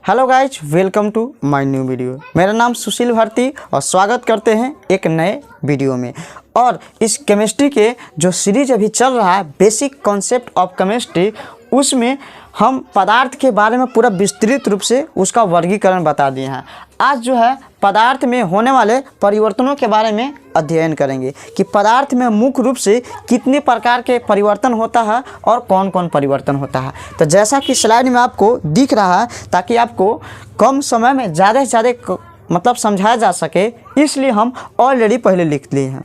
Hello guys, welcome to my new video. मेरा नाम सुशील भारती और स्वागत करते हैं एक नए वीडियो में। और इस केमिस्ट्री के जो सीरीज अभी चल रहा है बेसिक कॉन्सेप्ट ऑफ केमिस्ट्री, उसमें हम पदार्थ के बारे में पूरा विस्तृत रूप से उसका वर्गीकरण बता दिए हैं। आज जो है पदार्थ में होने वाले परिवर्तनों के बारे में अध्ययन करेंगे कि पदार्थ में मुख्य रूप से कितने प्रकार के परिवर्तन होता है और कौन कौन परिवर्तन होता है। तो जैसा कि स्लाइड में आपको दिख रहा है, ताकि आपको कम समय में ज़्यादा से ज़्यादा मतलब समझाया जा सके, इसलिए हम ऑलरेडी पहले लिख लिए हैं।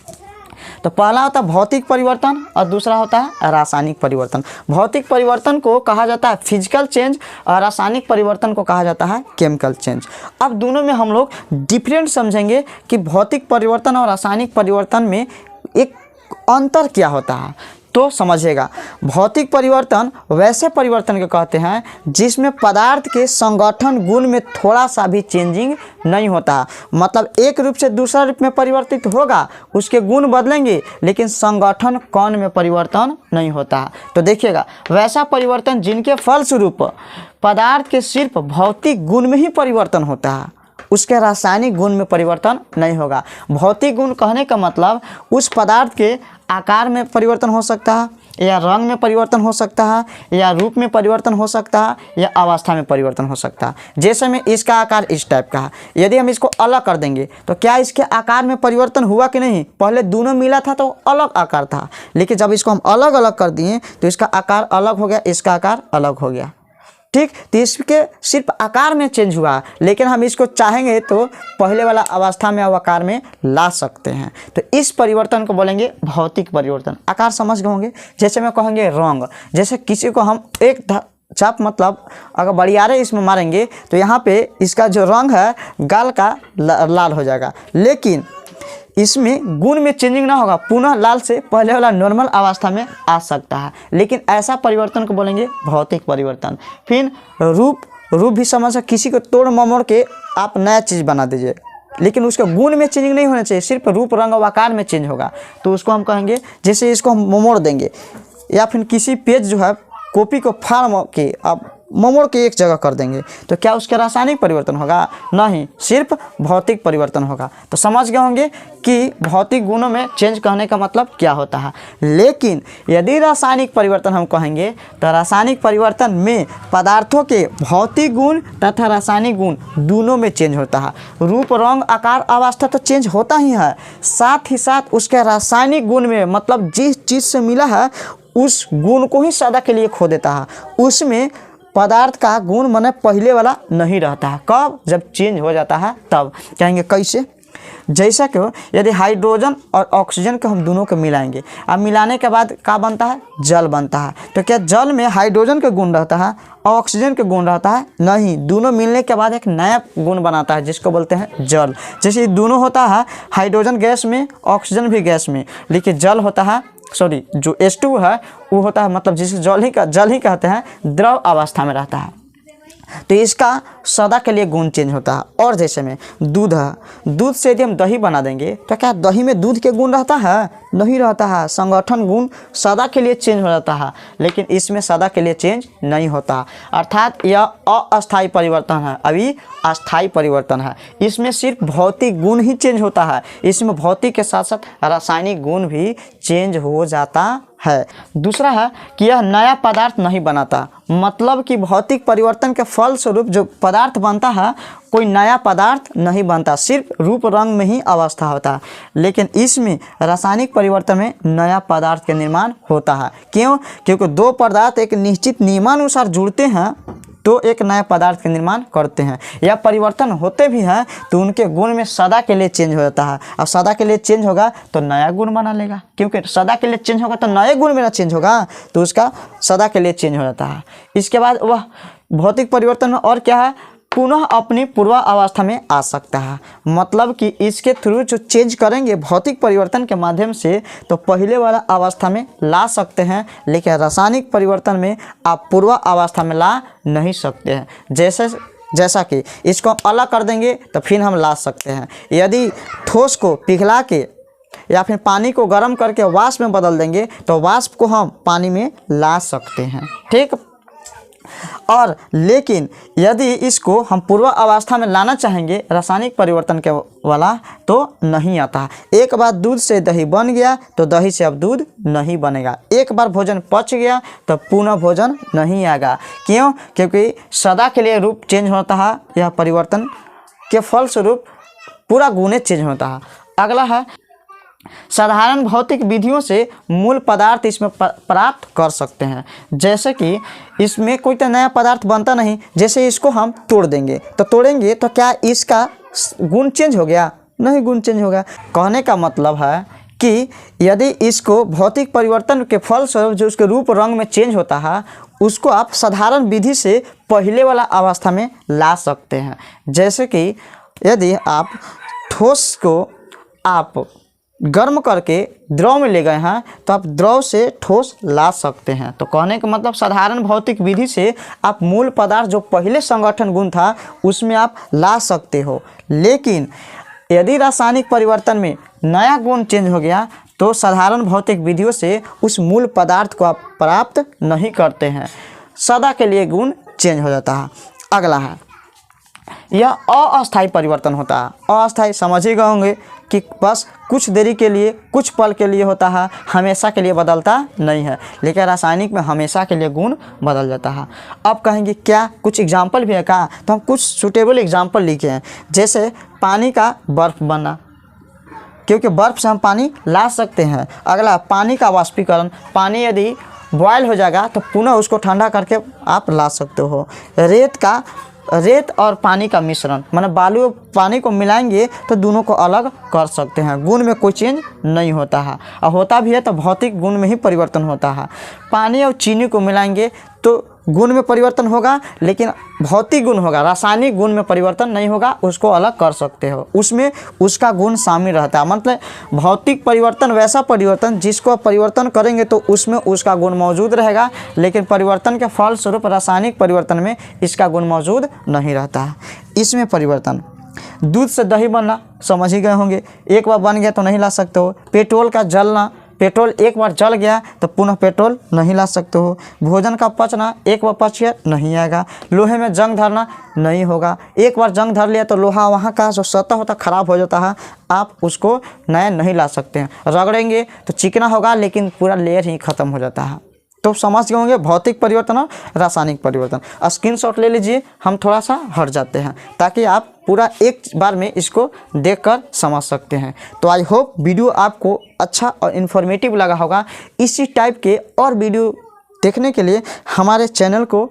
तो पहला होता है भौतिक परिवर्तन और दूसरा होता है रासायनिक परिवर्तन। भौतिक परिवर्तन को कहा जाता है फिजिकल चेंज और रासायनिक परिवर्तन को कहा जाता है केमिकल चेंज। अब दोनों में हम लोग डिफरेंट समझेंगे कि भौतिक परिवर्तन और रासायनिक परिवर्तन में एक अंतर क्या होता है। तो समझिएगा, भौतिक परिवर्तन वैसे परिवर्तन को कहते हैं जिसमें पदार्थ के संगठन गुण में थोड़ा सा भी चेंजिंग नहीं होता। मतलब एक रूप से दूसरा रूप में परिवर्तित होगा, उसके गुण बदलेंगे, लेकिन संगठन कौन में परिवर्तन नहीं होता। तो देखिएगा, वैसा परिवर्तन जिनके फलस्वरूप पदार्थ के सिर्फ भौतिक गुण में ही परिवर्तन होता है, उसके रासायनिक गुण में परिवर्तन नहीं होगा। भौतिक गुण कहने का मतलब उस पदार्थ के आकार में परिवर्तन हो सकता है, या रंग में परिवर्तन हो सकता है, या रूप में परिवर्तन हो सकता है, या अवस्था में परिवर्तन हो सकता है। जैसे में इसका आकार इस टाइप का है, यदि हम इसको अलग कर देंगे तो क्या इसके आकार में परिवर्तन हुआ कि नहीं? पहले दोनों मिला था तो अलग आकार था, लेकिन जब इसको हम अलग अलग कर दिए तो इसका आकार अलग हो गया, इसका आकार अलग हो गया। ठीक, तो इसके सिर्फ आकार में चेंज हुआ, लेकिन हम इसको चाहेंगे तो पहले वाला अवस्था में आकार में ला सकते हैं। तो इस परिवर्तन को बोलेंगे भौतिक परिवर्तन। आकार समझ गए होंगे। जैसे मैं कहेंगे रंग, जैसे किसी को हम एक चाप मतलब अगर बड़ियारे इसमें मारेंगे तो यहाँ पे इसका जो रंग है गाल का लाल हो जाएगा, लेकिन इसमें गुण में चेंजिंग ना होगा, पुनः लाल से पहले वाला नॉर्मल अवस्था में आ सकता है। लेकिन ऐसा परिवर्तन को बोलेंगे भौतिक परिवर्तन। फिर रूप भी समझ सकते, किसी को तोड़ ममोड़ के आप नया चीज़ बना दीजिए, लेकिन उसके गुण में चेंजिंग नहीं होना चाहिए, सिर्फ रूप रंग और आकार में चेंज होगा, तो उसको हम कहेंगे, जैसे इसको हम मोड़ देंगे, या फिर किसी पेज जो है कॉपी को फाड़ के आप मोड़ के एक जगह कर देंगे, तो क्या उसका रासायनिक परिवर्तन होगा? नहीं, सिर्फ भौतिक परिवर्तन होगा। तो समझ गए होंगे कि भौतिक गुणों में चेंज कहने का मतलब क्या होता है। लेकिन यदि रासायनिक परिवर्तन हम कहेंगे तो रासायनिक परिवर्तन में पदार्थों के भौतिक गुण तथा रासायनिक गुण दोनों में चेंज होता है। रूप रंग आकार अवस्था तो चेंज होता ही है, साथ ही साथ उसके रासायनिक गुण में, मतलब जिस चीज़ से मिला है उस गुण को ही सदा के लिए खो देता है। उसमें पदार्थ का गुण माने पहले वाला नहीं रहता है। कब? जब चेंज हो जाता है तब। कहेंगे कैसे? जैसा कि यदि हाइड्रोजन और ऑक्सीजन को हम दोनों को मिलाएंगे, अब मिलाने के बाद क्या बनता है? जल बनता है। तो क्या जल में हाइड्रोजन का गुण रहता है और ऑक्सीजन का गुण रहता है? नहीं, दोनों मिलने के बाद एक नया गुण बनाता है जिसको बोलते हैं जल। जैसे दोनों होता है, हाइड्रोजन गैस में, ऑक्सीजन भी गैस में, लेकिन जल होता है, सॉरी जो H2 है वो होता है, मतलब जिसे जल ही कहते हैं, द्रव अवस्था में रहता है, तो इसका सदा के लिए गुण चेंज होता है। और जैसे में दूध है, दूध से यदि हम दही बना देंगे तो क्या दही में दूध के गुण रहता है? नहीं रहता है, संगठन गुण सदा के लिए चेंज हो जाता है, लेकिन इसमें सदा के लिए चेंज नहीं होता। अर्थात यह अस्थायी परिवर्तन है, अभी अस्थायी परिवर्तन है। इसमें सिर्फ भौतिक गुण ही चेंज होता है, इसमें भौतिक के साथ साथ रासायनिक गुण भी चेंज हो जाता है। दूसरा है कि यह नया पदार्थ नहीं बनाता, मतलब कि भौतिक परिवर्तन के फलस्वरूप जो पदार्थ बनता है कोई नया पदार्थ नहीं बनता, सिर्फ रूप रंग में ही अवस्था होता है। लेकिन इसमें रासायनिक परिवर्तन में नया पदार्थ का निर्माण होता है। क्यों? क्योंकि दो पदार्थ एक निश्चित नियमानुसार जुड़ते हैं तो एक नया पदार्थ का निर्माण करते हैं, या परिवर्तन होते भी हैं तो उनके गुण में सदा के लिए चेंज हो जाता है। अब सदा के लिए चेंज होगा तो नया गुण बना लेगा, क्योंकि सदा के लिए चेंज होगा तो नए गुण में ना चेंज होगा, तो उसका सदा के लिए चेंज हो जाता है। इसके बाद वह भौतिक परिवर्तन में और क्या है? पुनः अपनी पूर्वावस्था में आ सकता है। मतलब कि इसके थ्रू जो चेंज करेंगे भौतिक परिवर्तन के माध्यम से तो पहले वाला अवस्था में ला सकते हैं, लेकिन रासायनिक परिवर्तन में आप पूर्वावस्था में ला नहीं सकते हैं। जैसा कि इसको हम अलग कर देंगे तो फिर हम ला सकते हैं। यदि ठोस को पिघला के या फिर पानी को गर्म करके वाष्प में बदल देंगे तो वाष्प को हम पानी में ला सकते हैं। ठीक, और लेकिन यदि इसको हम पूर्व अवस्था में लाना चाहेंगे रासायनिक परिवर्तन के वाला तो नहीं आता। एक बार दूध से दही बन गया तो दही से अब दूध नहीं बनेगा। एक बार भोजन पच गया तो पुनः भोजन नहीं आएगा। क्यों? क्योंकि सदा के लिए रूप चेंज होता है। यह परिवर्तन के फलस्वरूप पूरा गुण चेंज होता है। अगला है साधारण भौतिक विधियों से मूल पदार्थ इसमें प्राप्त कर सकते हैं। जैसे कि इसमें कोई तो नया पदार्थ बनता नहीं, जैसे इसको हम तोड़ देंगे तो तोड़ेंगे तो क्या इसका गुण चेंज हो गया? नहीं, गुण चेंज हो गया। कहने का मतलब है कि यदि इसको भौतिक परिवर्तन के फलस्वरूप जो उसके रूप रंग में चेंज होता है उसको आप साधारण विधि से पहले वाला अवस्था में ला सकते हैं। जैसे कि यदि आप ठोस को आप गर्म करके द्रव में ले गए हैं तो आप द्रव से ठोस ला सकते हैं। तो कहने का मतलब साधारण भौतिक विधि से आप मूल पदार्थ जो पहले संगठन गुण था उसमें आप ला सकते हो। लेकिन यदि रासायनिक परिवर्तन में नया गुण चेंज हो गया तो साधारण भौतिक विधियों से उस मूल पदार्थ को आप प्राप्त नहीं करते हैं, सदा के लिए गुण चेंज हो जाता है। अगला है यह अस्थायी परिवर्तन होता है। अस्थायी समझ ही गए होंगे कि बस कुछ देरी के लिए, कुछ पल के लिए होता है, हमेशा के लिए बदलता नहीं है। लेकिन रासायनिक में हमेशा के लिए गुण बदल जाता है। अब कहेंगे क्या कुछ एग्जाम्पल भी है का? तो हम कुछ सूटेबल एग्जाम्पल लिखे हैं। जैसे पानी का बर्फ़ बनना, क्योंकि बर्फ़ से हम पानी ला सकते हैं। अगला पानी का वाष्पीकरण, पानी यदि बॉयल हो जाएगा तो पुनः उसको ठंडा करके आप ला सकते हो। रेत और पानी का मिश्रण, मतलब बालू पानी को मिलाएंगे तो दोनों को अलग कर सकते हैं। गुण में कोई चेंज नहीं होता है, और होता भी है तो भौतिक गुण में ही परिवर्तन होता है। पानी और चीनी को मिलाएंगे तो गुण में परिवर्तन होगा, लेकिन भौतिक गुण होगा, रासायनिक गुण में परिवर्तन नहीं होगा। उसको अलग कर सकते हो, उसमें उसका गुण शामिल रहता है। मतलब भौतिक परिवर्तन वैसा परिवर्तन जिसको परिवर्तन करेंगे तो उसमें उसका गुण मौजूद रहेगा, लेकिन परिवर्तन के फलस्वरूप रासायनिक परिवर्तन में इसका गुण मौजूद नहीं रहता है। इसमें परिवर्तन, दूध से दही बनना समझ ही गए होंगे, एक बार बन गया तो नहीं ला सकते हो। पेट्रोल का जलना, पेट्रोल एक बार जल गया तो पुनः पेट्रोल नहीं ला सकते हो। भोजन का पचना, एक बार पच गया नहीं आएगा। लोहे में जंग धरना नहीं होगा, एक बार जंग धर लिया तो लोहा वहाँ का जो सतह होता खराब हो जाता है, आप उसको नया नहीं ला सकते हैं। रगड़ेंगे तो चिकना होगा लेकिन पूरा लेयर ही ख़त्म हो जाता है। तो समझ गए होंगे भौतिक परिवर्तन और रासायनिक परिवर्तन। स्क्रीनशॉट ले लीजिए, हम थोड़ा सा हट जाते हैं ताकि आप पूरा एक बार में इसको देखकर समझ सकते हैं। तो आई होप वीडियो आपको अच्छा और इन्फॉर्मेटिव लगा होगा। इसी टाइप के और वीडियो देखने के लिए हमारे चैनल को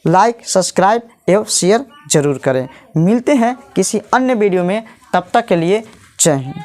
लाइक, सब्सक्राइब एवं शेयर जरूर करें। मिलते हैं किसी अन्य वीडियो में, तब तक के लिए जय हिंद।